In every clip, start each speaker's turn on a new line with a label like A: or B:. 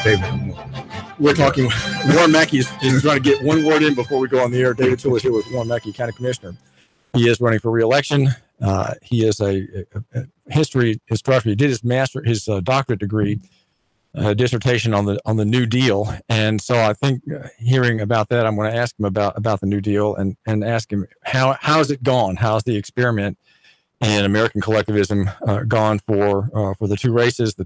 A: David.
B: We're talking. Warren Mackey is trying to get one word in before we go on the air. David Tulis here with Warren Mackey, County Commissioner. He is running for re-election. He is a history instructor. He did his doctorate degree dissertation on the New Deal, and so I think hearing about that, I'm going to ask him about the New Deal and ask him how's it gone? How's the experiment in American collectivism gone for the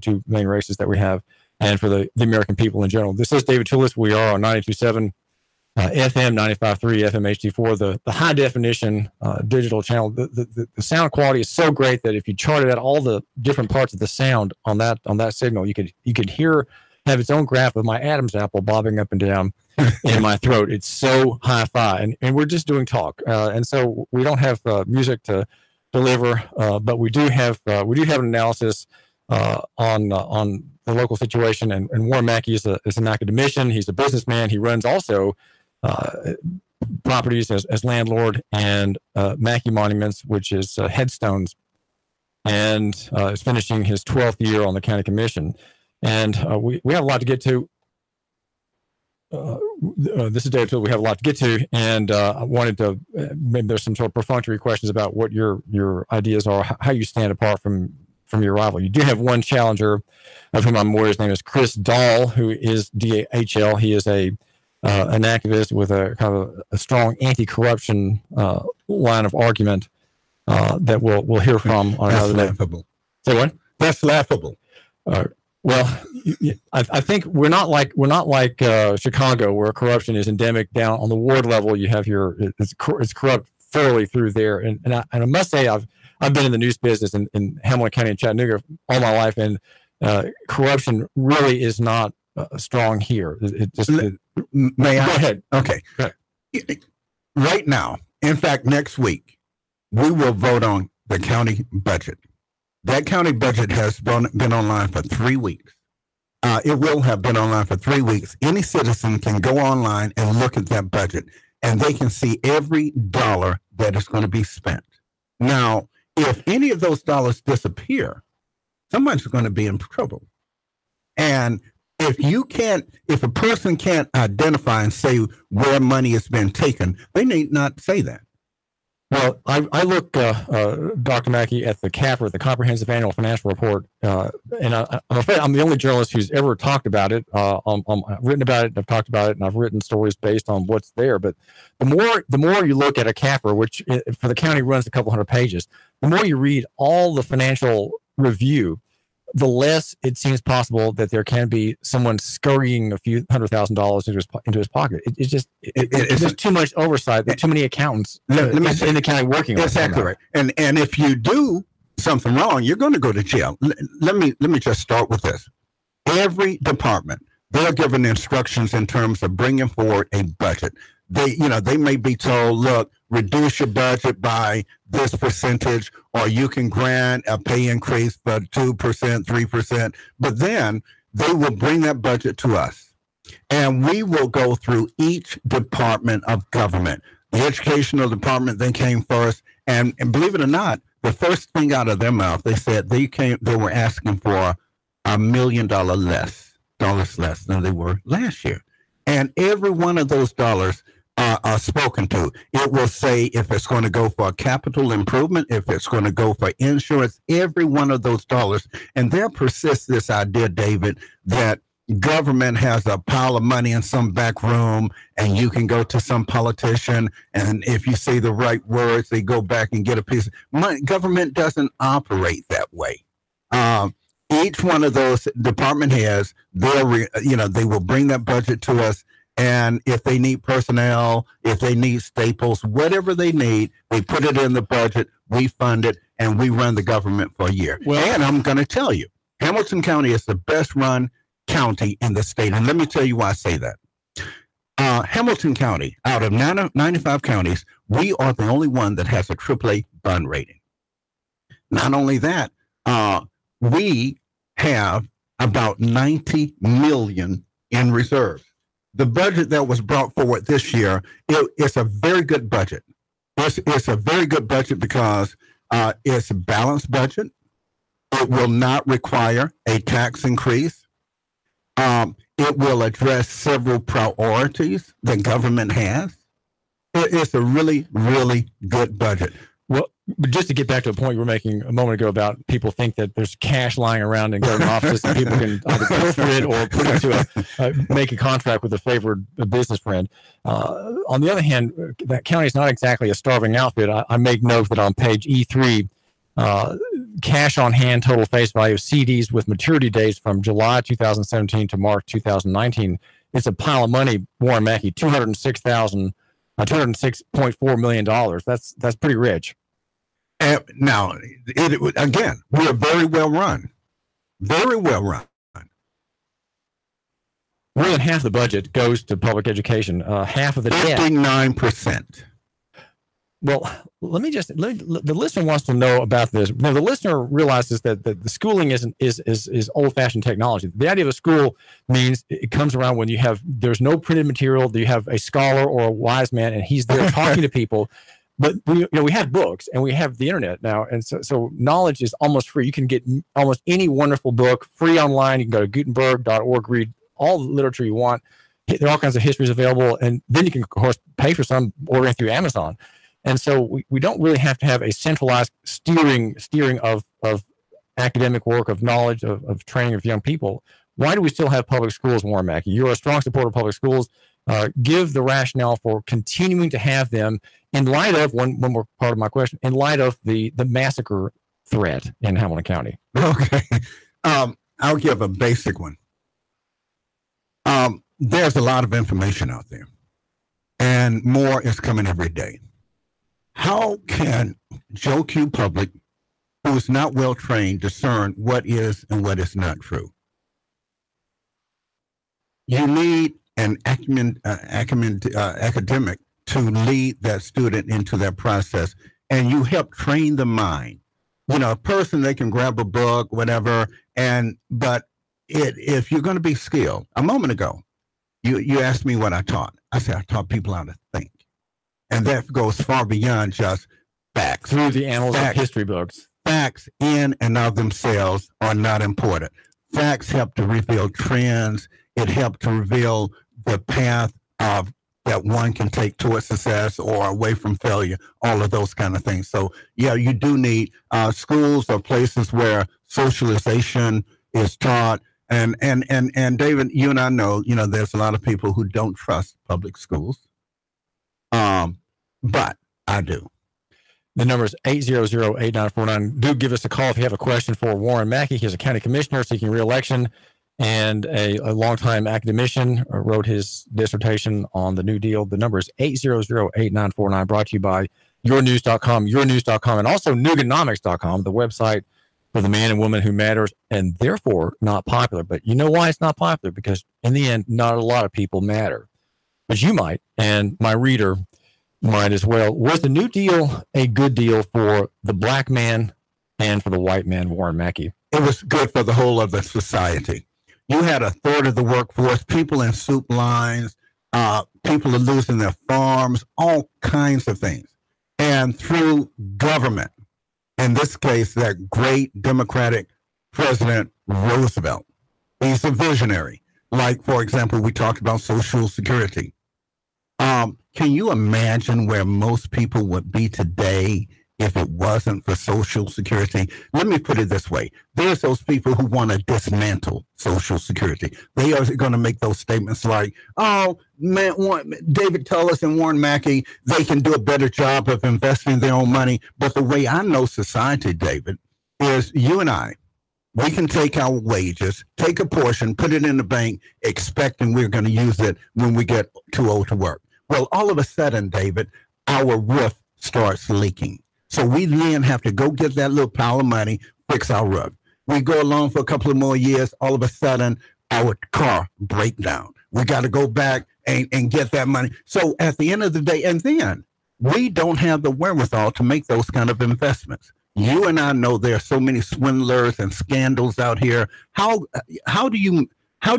B: two main races that we have, and for the American people in general. This is David Tulis. We are on 92.7 FM, 95.3 FM HD4, the high definition digital channel. The sound quality is so great that if you charted out all the different parts of the sound on that signal, you could have its own graph of my Adam's apple bobbing up and down in my throat. It's so hi-fi, and we're just doing talk, and so we don't have music to deliver, but we do have an analysis on the local situation. And Warren Mackey is an academician. He's a businessman. He runs also properties as landlord, and Mackey Monuments, which is headstones, and is finishing his 12th year on the county commission. And we have a lot to get to. This is David Tulis. We have a lot to get to, and I wanted to maybe there's some sort of perfunctory questions about what your ideas are, how you stand apart from your rival. You do have one challenger, of whom I'm aware. His name is Chris Dahl, who is DHL. He is an activist with a kind of a strong anti-corruption line of argument that we'll hear from on another day.
A: Laughable.
B: Say what?
A: That's laughable.
B: Well, I think we're not like Chicago, where corruption is endemic. Down on the ward level, you have it's corrupt thoroughly through there. And I must say, I've been in the news business in Hamilton County and Chattanooga all my life, and corruption really is not strong here.
A: May I?
B: Go ahead.
A: Okay.
B: Go ahead.
A: Right now, in fact, next week, we will vote on the county budget. That county budget has been online for 3 weeks. It will have been online for 3 weeks. Any citizen can go online and look at that budget, and they can see every dollar that is going to be spent. Now, if any of those dollars disappear, someone's going to be in trouble. And if a person can't identify and say where money has been taken, they need not say that.
B: Well, I look, Dr. Mackey, at the CAFR, the Comprehensive Annual Financial Report, and I'm afraid I'm the only journalist who's ever talked about it. I've written about it, and I've talked about it, and I've written stories based on what's there. But the more you look at a CAFR, which for the county runs a couple hundred pages, the more you read all the financial review, the less it seems possible that there can be someone scurrying a few $100,000 into his pocket. It's just too much oversight. There's too many accountants in the county working on it.
A: That's exactly right. And if you do something wrong, you're going to go to jail. Let me just start with this. Every department, they're given instructions in terms of bringing forward a budget. They may be told, look, reduce your budget by this percentage, or you can grant a pay increase for 2%, 3%. But then they will bring that budget to us, and we will go through each department of government. The educational department, they came first, and believe it or not, the first thing out of their mouth, they said they were asking for $1 million less than they were last year. And every one of those dollars are spoken to. It will say if it's going to go for capital improvement, if it's going to go for insurance, every one of those dollars. And there persists this idea, David, that government has a pile of money in some back room, and you can go to some politician, and if you say the right words, they go back and get a piece of money. Government doesn't operate that way. Each one of those department heads, they will bring that budget to us. And if they need personnel, if they need staples, whatever they need, they put it in the budget, we fund it, and we run the government for a year. And I'm going to tell you, Hamilton County is the best run county in the state. And let me tell you why I say that. Hamilton County, out of 95 counties, we are the only one that has a AAA bond rating. Not only that, we have about $90 million in reserves. The budget that was brought forward this year, it's a very good budget. It's a very good budget because it's a balanced budget. It will not require a tax increase. It will address several priorities the government has. It's a really, really good budget.
B: Well, but just to get back to a point you were making a moment ago about people think that there's cash lying around in government offices and people can either pilfer it or put it to make a contract with a favored business friend. On the other hand, that county is not exactly a starving outfit. I make note that on page E3, cash on hand total face value of CDs with maturity dates from July 2017 to March 2019. It's a pile of money, Warren Mackey, $206.4 million. That's pretty rich.
A: Now, again, we're very well run. Very well run.
B: More than half the budget goes to public education. Half of the debt.
A: 59%.
B: Well, the listener wants to know about this. Now, the listener realizes that the schooling is old-fashioned technology. The idea of a school means it comes around when there's no printed material. You have a scholar or a wise man, and he's there talking to people. But we have books and we have the internet now, and so knowledge is almost free. You can get almost any wonderful book free online. You can go to Gutenberg.org, read all the literature you want. There are all kinds of histories available, and then you can, of course, pay for some ordering through Amazon. And so we don't really have to have a centralized steering of academic work, of knowledge, of training of young people. Why do we still have public schools, Warren Mackey? You're a strong supporter of public schools. Give the rationale for continuing to have them in light of, one more part of my question, in light of the massacre threat in Hamilton County.
A: Okay. I'll give a basic one. There's a lot of information out there, and more is coming every day. How can Joe Q. Public, who is not well trained, discern what is and what is not true? You need an academic to lead that student into that process, and you help train the mind. A person, they can grab a book, whatever, but if you're going to be skilled, a moment ago, you asked me what I taught. I said I taught people how to think. And that goes far beyond just facts.
B: Through the annals of history books.
A: Facts in and of themselves are not important. Facts help to reveal trends. It helps to reveal the path of that one can take towards success or away from failure, all of those kind of things. So, yeah, you do need schools or places where socialization is taught. And David, you and I know, there's a lot of people who don't trust public schools. But I do.
B: The number is 800-8949. Do give us a call if you have a question for Warren Mackey. He's a county commissioner seeking re-election and a longtime academician, wrote his dissertation on the New Deal. The number is 800-8949, brought to you by yournews.com, and also Nuganomics.com, the website for the man and woman who matters and therefore not popular. But you know why it's not popular? Because in the end, not a lot of people matter. But you might, and my reader might as well. Was the New Deal a good deal for the black man and for the white man, Warren Mackey?
A: It was good for the whole of the society. You had a third of the workforce, people in soup lines, people are losing their farms, all kinds of things. And through government, in this case, that great Democratic President Roosevelt, he's a visionary. Like, for example, we talked about Social Security. Can you imagine where most people would be today if it wasn't for Social Security? Let me put it this way. There's those people who want to dismantle Social Security. They are going to make those statements like, oh, man, David Tulis and Warren Mackey, they can do a better job of investing their own money. But the way I know society, David, is you and I, we can take our wages, take a portion, put it in the bank, expecting we're going to use it when we get too old to work. Well, all of a sudden, David, our roof starts leaking. So we then have to go get that little pile of money, fix our roof. We go along for a couple of more years. All of a sudden, our car breaks down. We got to go back and get that money. So at the end of the day, and then we don't have the wherewithal to make those kind of investments. You and I know there are so many swindlers and scandals out here. How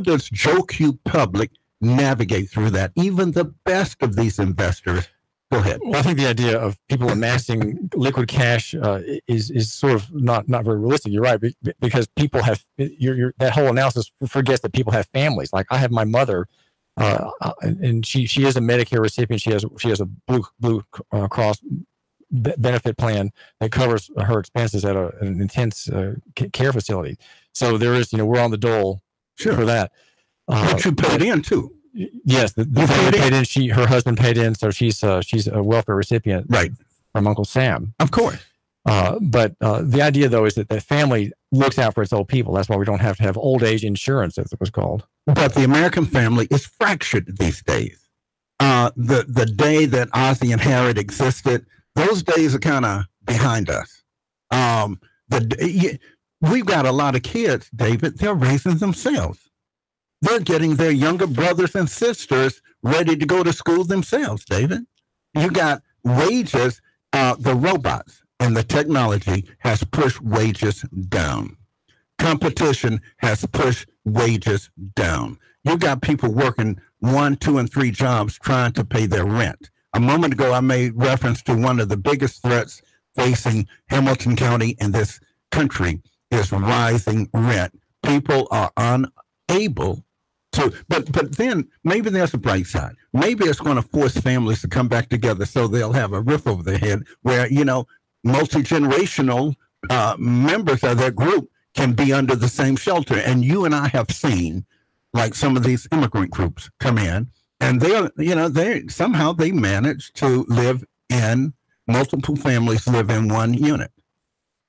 A: does Joe Q. Public navigate through that? Even the best of these investors Go ahead.
B: Well, I think the idea of people amassing liquid cash is sort of not very realistic. You're right, because people have that whole analysis forgets that people have families. Like I have my mother, and she is a Medicare recipient. She has a Blue Cross benefit plan that covers her expenses at an intense care facility. So there is, we're on the dole for that.
A: But you paid in too.
B: Yes, the family paid in. Her husband paid in, so she's a welfare recipient,
A: right,
B: from Uncle Sam.
A: Of course.
B: But the idea, though, is that the family looks out for its old people. That's why we don't have to have old age insurance, as it was called.
A: But the American family is fractured these days. The day that Ozzie and Harriet existed, those days are kind of behind us. We've got a lot of kids, David. They're raising themselves. They're getting their younger brothers and sisters ready to go to school themselves, David. You got wages. The robots and the technology has pushed wages down. Competition has pushed wages down. You got people working 1, 2, and 3 jobs trying to pay their rent. A moment ago, I made reference to one of the biggest threats facing Hamilton County and this country is rising rent. People are unable to, but then maybe there's a bright side. Maybe it's going to force families to come back together so they'll have a roof over their head where, multi-generational members of their group can be under the same shelter. And you and I have seen like some of these immigrant groups come in and they somehow they manage to live in multiple families live in one unit.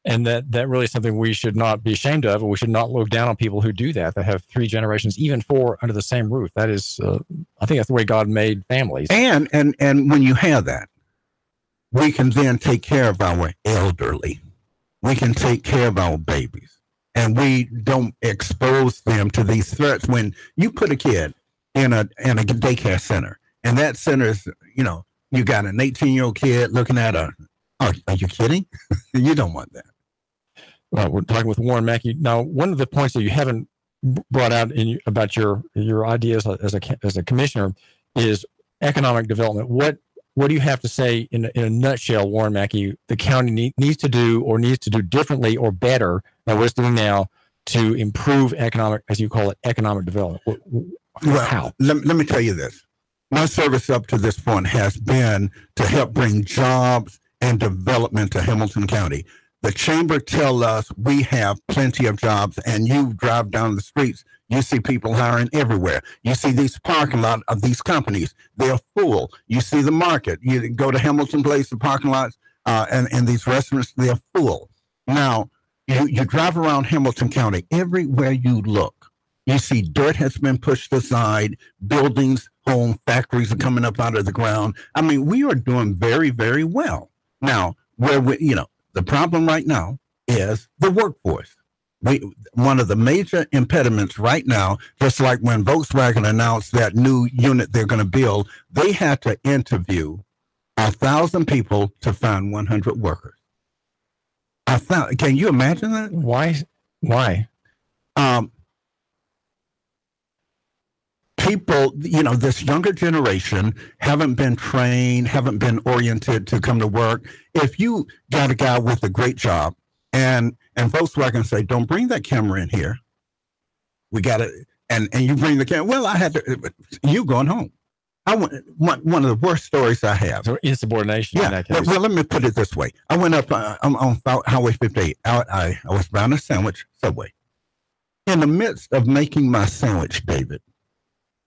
B: And that really is something we should not be ashamed of, and we should not look down on people who do that have 3 generations, even 4 under the same roof. That is, I think that's the way God made families.
A: And when you have that, we can then take care of our elderly. We can take care of our babies, and we don't expose them to these threats. When you put a kid in a daycare center, and that center is, you got an 18-year-old kid looking at are you kidding? You don't want that.
B: Well, we're talking with Warren Mackey. Now, one of the points that you haven't brought out about your ideas as a commissioner is economic development. What do you have to say in a nutshell, Warren Mackey, the county needs to do differently or better than what it's doing now to improve economic, as you call it, economic development? How?
A: Let me tell you this. My service up to this point has been to help bring jobs and development to Hamilton County. The chamber tell us we have plenty of jobs, and you drive down the streets, you see people hiring everywhere. You see these parking lot of these companies, they're full. You see the market. You go to Hamilton Place, the parking lots, and these restaurants, they're full. Now, you drive around Hamilton County, everywhere you look, you see dirt has been pushed aside, buildings, home, factories are coming up out of the ground. I mean, we are doing very, very well. Now, the problem right now is the workforce. One of the major impediments right now, just like when Volkswagen announced that new unit they're going to build, they had to interview 1,000 people to find 100 workers. Can you imagine that?
B: Why?
A: People, this younger generation haven't been trained, haven't been oriented to come to work. If you got a guy with a great job and Volkswagen say, don't bring that camera in here. We got it. And you bring the camera. Well, I had to, you going home. One of the worst stories I have.
B: So insubordination in that case.
A: Well, let me put it this way. I went up on Highway 58. I was buying a sandwich, Subway. In the midst of making my sandwich, David,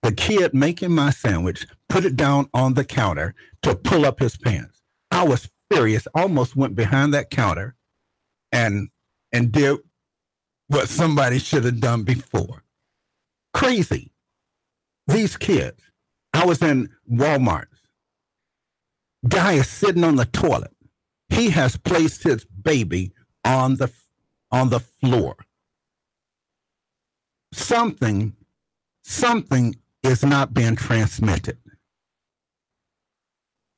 A: the kid making my sandwich put it down on the counter to pull up his pants. I was furious, almost went behind that counter and did what somebody should have done before. Crazy. These kids. I was in Walmart. Guy is sitting on the toilet. He has placed his baby on the floor. Something is not being transmitted.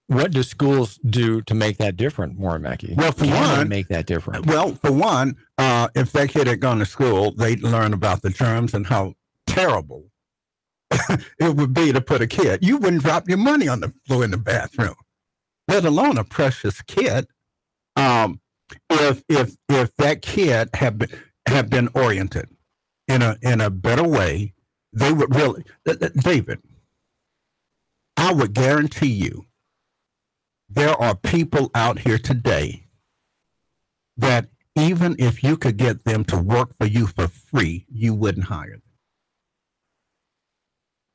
B: What do schools do to make that different, Warren Mackey?
A: Well, for one,
B: make that different.
A: Well, for one, if that kid had gone to school, they'd learn about the germs and how terrible it would be to put a kid. You wouldn't drop your money on the floor in the bathroom. let alone a precious kid. If that kid have been oriented in a better way, they would really, David, I would guarantee you there are people out here today that even if you could get them to work for you for free, you wouldn't hire them.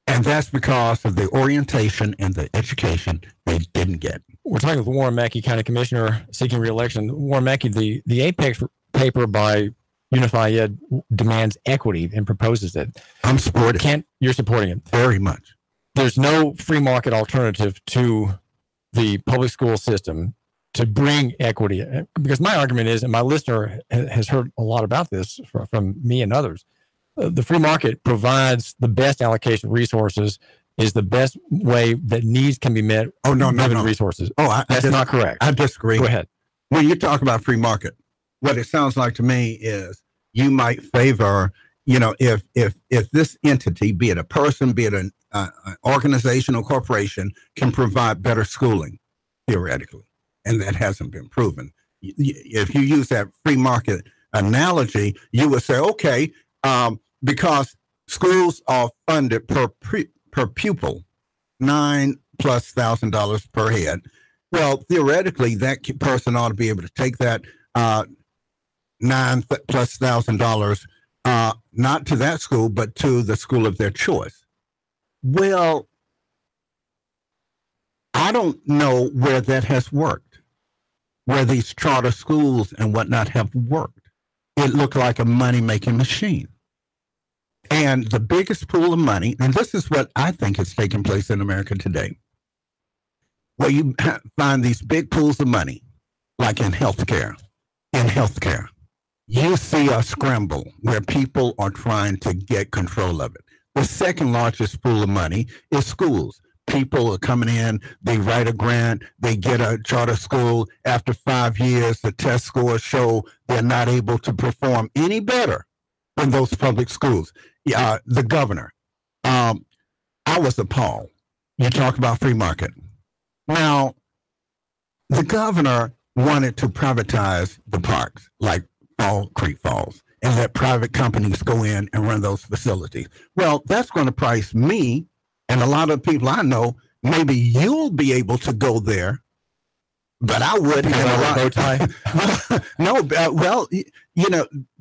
A: And that's because of the orientation and the education they didn't get.
B: We're talking with Warren Mackey, County Commissioner seeking re-election. Warren Mackey, the Apex paper by Unify Ed demands equity and proposes it.
A: I'm supporting it.
B: You're supporting it?
A: Very much.
B: There's no free market alternative to the public school system to bring equity. Because my argument is, and my listener has heard a lot about this from me and others, the free market provides the best allocation of resources, is the best way that needs can be met.
A: Oh, no.
B: Resources.
A: That's
B: not correct.
A: I disagree.
B: Go ahead.
A: When you talk about free market, what it sounds like to me is you might favor, if this entity, be it a person, be it an organization or corporation, can provide better schooling, theoretically, and that hasn't been proven. If you use that free market analogy, you would say, okay, because schools are funded per pupil, $9,000+ per head. Well, theoretically, that person ought to be able to take that $9,000+, not to that school, but to the school of their choice. Well, I don't know where that has worked, where these charter schools and whatnot have worked. It looked like a money-making machine. And the biggest pool of money, and this is what I think is taking place in America today, where you find these big pools of money, like in healthcare. In healthcare, you see a scramble where people are trying to get control of it. The second largest pool of money is schools. People are coming in, they write a grant, they get a charter school. After 5 years, the test scores show they're not able to perform any better than those public schools. The governor, I was appalled. You talk about free market. Now, the governor wanted to privatize the parks, like Fall Creek Falls, and let private companies go in and run those facilities. Well, that's going to price me and a lot of people I know. Maybe you'll be able to go there, but I wouldn't. No,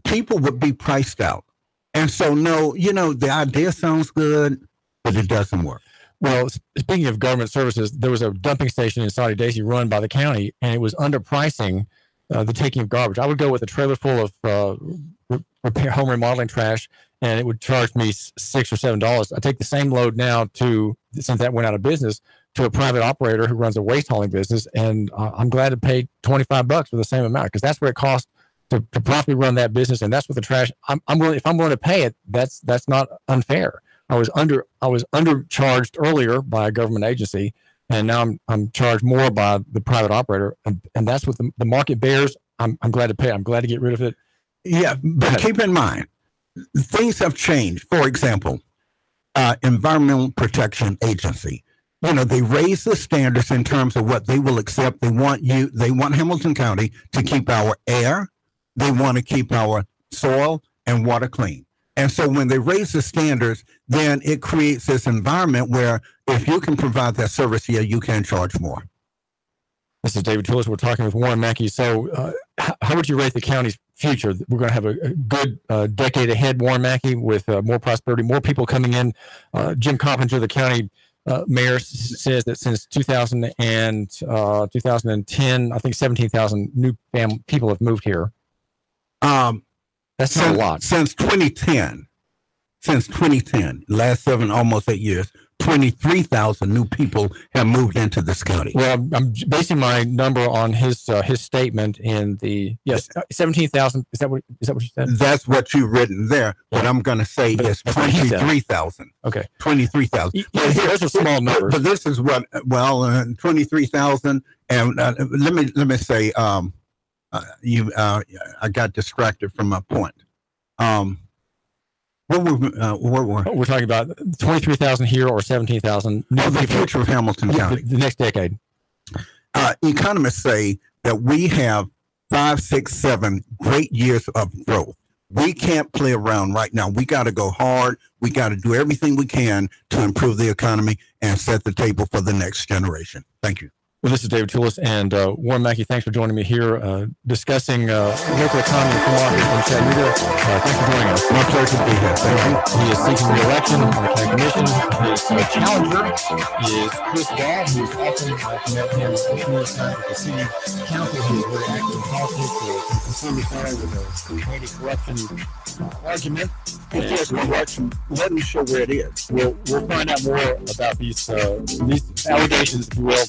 A: people would be priced out. And so, the idea sounds good, but it doesn't work.
B: Well, speaking of government services, there was a dumping station in Saudi Daisy run by the county, and it was underpricing the taking of garbage. I would go with a trailer full of repair home remodeling trash, and it would charge me $6 or $7. I take the same load now since that went out of business, to a private operator who runs a waste hauling business, and I'm glad to pay $25 for the same amount, because that's what it costs to properly run that business, and that's what the trash. I'm willing, if I'm willing to pay it, that's not unfair. I was undercharged earlier by a government agency, and now I'm charged more by the private operator, and that's what the market bears. I'm glad to pay. I'm glad to get rid of it.
A: Yeah, but keep in mind, things have changed. For example, Environmental Protection Agency. They raise the standards in terms of what they will accept. They want Hamilton County to keep our air. They want to keep our soil and water clean. And so when they raise the standards, then it creates this environment where if you can provide that service here, you can charge more.
B: This is David Tulis. We're talking with Warren Mackey. So how would you rate the county's future? We're going to have a good decade ahead, Warren Mackey, with more prosperity, more people coming in. Jim Coppinger, the county mayor, says that since 2000 and 2010, I think 17,000 new people have moved here. That's not a lot. Since
A: 2010, last almost 8 years, 23,000 new people have moved into this county.
B: Well, I'm basing my number on his statement in 17,000. Is that what you said?
A: That's what you've written there. What I'm going to say is 23,000.
B: Okay,
A: 23,000.
B: Those are small numbers.
A: But this is 23,000. And let me say, I got distracted from my point.
B: We're talking about 23,000 here or 17,000.
A: The future of Hamilton County.
B: The next decade.
A: economists say that we have 5, 6, 7 great years of growth. We can't play around right now. We got to go hard. We got to do everything we can to improve the economy and set the table for the next generation. Thank you.
B: Well, this is David Tulis and Warren Mackey. Thanks for joining me here discussing local economy and cooperative in Chattanooga. Thanks for joining us.
A: My pleasure to be here. Thank you.
B: He is seeking re-election on the county commission. His challenger is Chris Dodd, who's often met him numerous times at the city council. He is very active in politics, a consumer side with a anti-corruption argument.
A: If there's no election, let me show where it is.
B: We'll find out more about these allegations, if you will.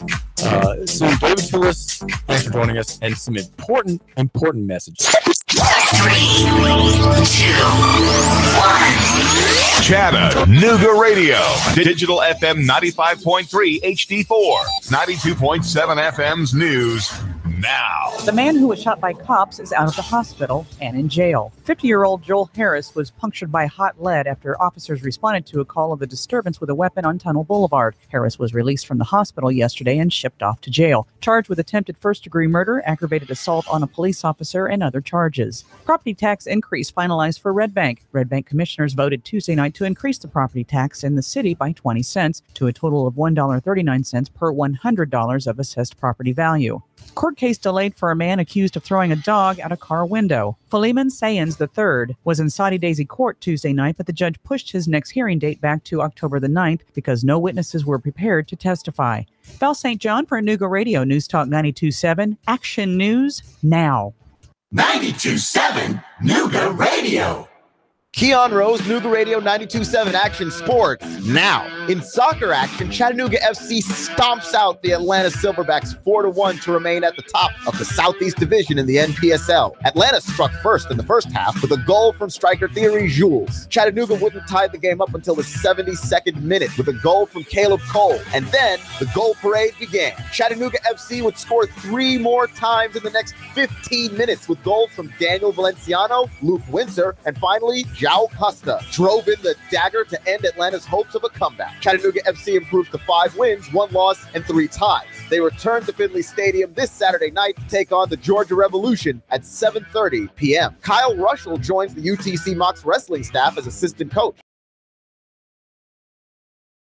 B: Soon, David Tulis, thanks for joining us, and some important messages.
C: 3, 2, 1.
D: Chattanooga Radio, Digital FM 95.3 HD4, 92.7 FM's news now.
E: The man who was shot by cops is out of the hospital and in jail. 50-year-old Joel Harris was punctured by hot lead after officers responded to a call of a disturbance with a weapon on Tunnel Boulevard. Harris was released from the hospital yesterday and shipped off to jail, charged with attempted first-degree murder, aggravated assault on a police officer, and other charges. Property tax increase finalized for Red Bank. Red Bank commissioners voted Tuesday night to increase the property tax in the city by 20 cents to a total of $1.39 per $100 of assessed property value. Court case delayed for a man accused of throwing a dog out a car window. Philemon Sayans III was in Saudi Daisy Court Tuesday night, but the judge pushed his next hearing date back to October the 9th because no witnesses were prepared to testify. Val St. John for Nooga Radio News Talk 92.7. Action News now.
C: 92.7 Nooga Radio.
F: Keon Rose, Nooga Radio 92.7 Action Sports. Now, in soccer action, Chattanooga FC stomps out the Atlanta Silverbacks 4-1 to remain at the top of the Southeast Division in the NPSL. Atlanta struck first in the first half with a goal from striker Thierry Jules. Chattanooga wouldn't tie the game up until the 72nd minute with a goal from Caleb Cole. And then the goal parade began. Chattanooga FC would score 3 more times in the next 15 minutes with goals from Daniel Valenciano, Luke Windsor, and finally, João Costa drove in the dagger to end Atlanta's hopes of a comeback. Chattanooga FC improved to 5 wins, 1 loss, and 3 ties. They return to Finley Stadium this Saturday night to take on the Georgia Revolution at 7:30 p.m. Kyle Russell joins the UTC Mocs wrestling staff as assistant coach.